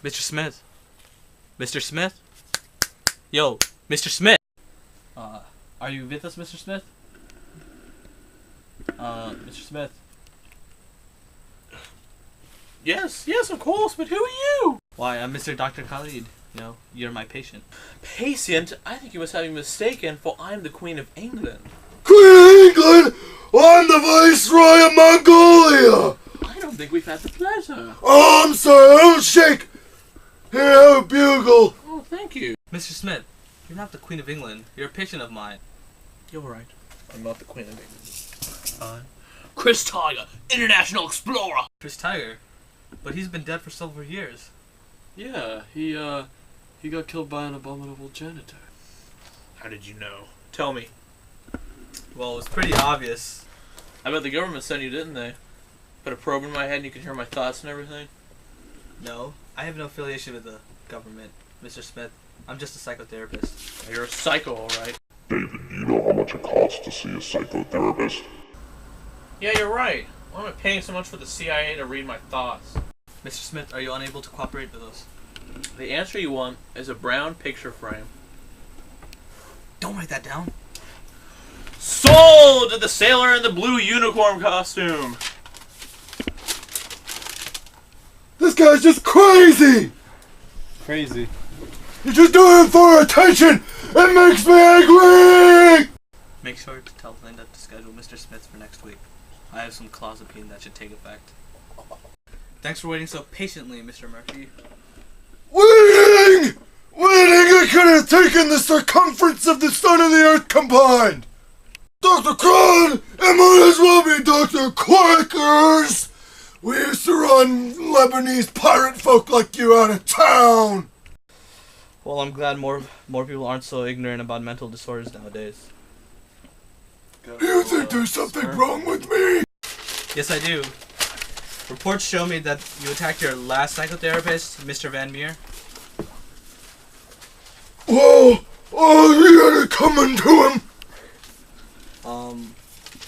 Mr. Smith? Mr. Smith? Yo, Mr. Smith! Are you with us, Mr. Smith? Mr. Smith? Yes, of course, but who are you? Why, I'm Mr. Dr. Khalid. You know, you're my patient. Patient? I think you must have me mistaken, for I am the Queen of England. Queen of England? I'm the Viceroy of Mongolia! I don't think we've had the pleasure. Oh, I'm sorry, I don't shake! Here, have a bugle. Oh, thank you. Mr. Smith, you're not the Queen of England. You're a patient of mine. You're right. I'm not the Queen of England. Chris Tiger, international explorer. Chris Tiger? But he's been dead for several years. Yeah, he got killed by an abominable janitor. How did you know? Tell me. Well, it was pretty obvious. I bet the government sent you, didn't they? Put a probe in my head and you could hear my thoughts and everything? No, I have no affiliation with the government, Mr. Smith. I'm just a psychotherapist. You're a psycho, alright. David, do you know how much it costs to see a psychotherapist? Yeah, you're right. Why am I paying so much for the CIA to read my thoughts? Mr. Smith, are you unable to cooperate with us? The answer you want is a brown picture frame. Don't write that down. Sold to the sailor in the blue unicorn costume. This guy's just crazy! Crazy. You're just doing it for attention! It makes me angry! Make sure to tell Linda to schedule Mr. Smith for next week. I have some clozapine that should take effect. Thanks for waiting so patiently, Mr. Murphy. Waiting! Waiting! I could have taken the circumference of the sun and the earth combined! Dr. Kron! It might as well be Dr. Quakers! We used to run Lebanese pirate folk like you out of town! Well, I'm glad more people aren't so ignorant about mental disorders nowadays. Do you think there's something wrong with me? Yes, I do. Reports show me that you attacked your last psychotherapist, Mr. Van Meer. Whoa! Oh, you had it coming to him!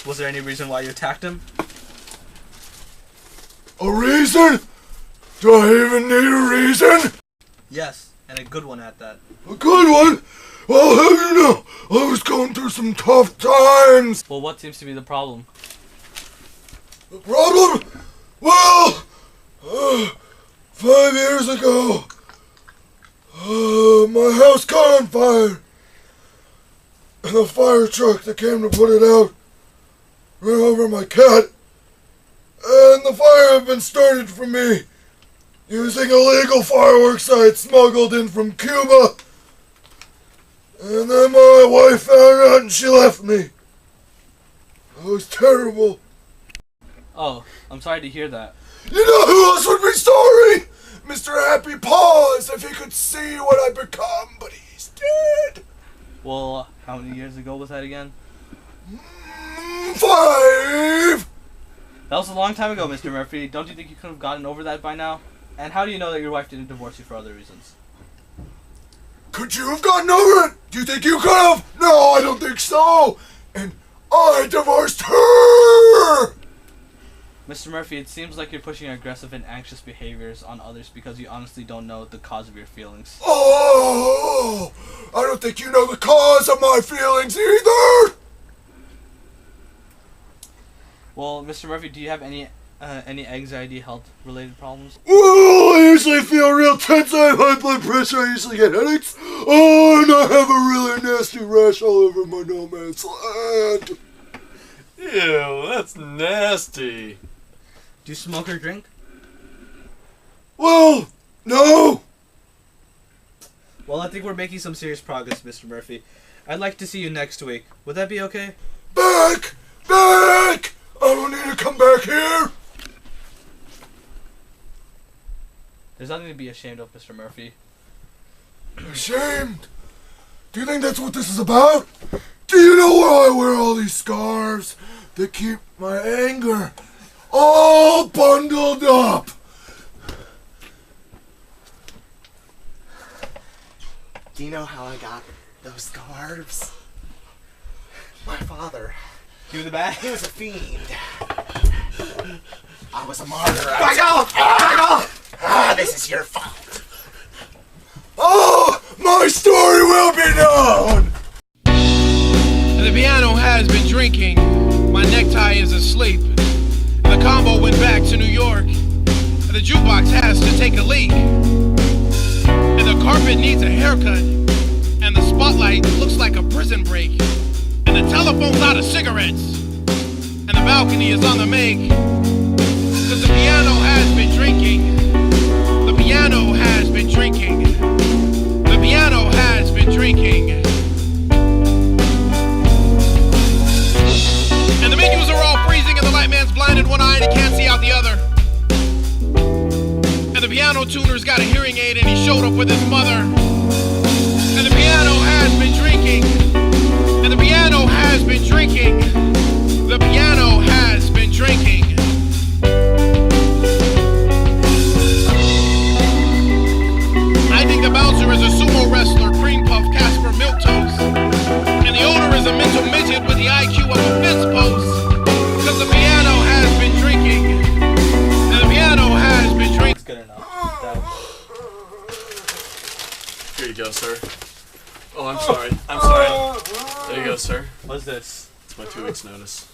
Was there any reason why you attacked him? A reason? Do I even need a reason? Yes, and a good one at that. A good one? Well, how do you know? I was going through some tough times. Well, what seems to be the problem? The problem? Well, 5 years ago, my house caught on fire. And the fire truck that came to put it out ran over my cat. And the fire had been started from me using illegal fireworks I had smuggled in from Cuba. And then my wife found out and she left me. It was terrible. Oh, I'm sorry to hear that. You know who else would be sorry? Mr. Happy Paws, if he could see what I've become, but he's dead. Well, how many years ago was that again? 5! That was a long time ago, Mr. Murphy. Don't you think you could have gotten over that by now? And how do you know that your wife didn't divorce you for other reasons? Could you have gotten over it? Do you think you could have? No, I don't think so. And I divorced her! Mr. Murphy, it seems like you're pushing aggressive and anxious behaviors on others because you honestly don't know the cause of your feelings. Oh, I don't think you know the cause of my feelings either! Well, Mr. Murphy, do you have any anxiety health-related problems? Well, I usually feel real tense. I have high blood pressure. I usually get headaches. Oh, and I have a really nasty rash all over my no man's land. Ew, that's nasty. Do you smoke or drink? Well, no. Well, I think we're making some serious progress, Mr. Murphy. I'd like to see you next week. Would that be okay? Back! Back! I don't need to come back here. There's nothing to be ashamed of, Mr. Murphy. Ashamed? Do you think that's what this is about? Do you know why I wear all these scarves? They keep my anger all bundled up. Do you know how I got those scarves? My father. Give me the bag. He was a fiend. I was a martyr. Back off! Back off! Ah, this is your fault. my story will be known! The piano has been drinking. My necktie is asleep. The combo went back to New York. The jukebox has to take a leak. And the carpet needs a haircut. And the spotlight looks like a prison break. And the telephone's out of cigarettes. And the balcony is on the make. Cause the piano has been drinking. The piano has been drinking. The piano has been drinking. And the menus are all freezing and the light man's blind in one eye and he can't see out the other. And the piano tuner's got a hearing aid and he showed up with his mother. And the piano has been drinking. And the piano has been drinking. The piano has been drinking. I think the bouncer is a sumo wrestler, cream puff, Casper, milquetoast. And the owner is a mental midget with the IQ of a fence post. Cause the piano has been drinking. And the piano has been drinking. It's good enough. Here you go, sir. Oh, I'm sorry. I'm sorry. There you go, sir. What's this? It's my 2 weeks notice.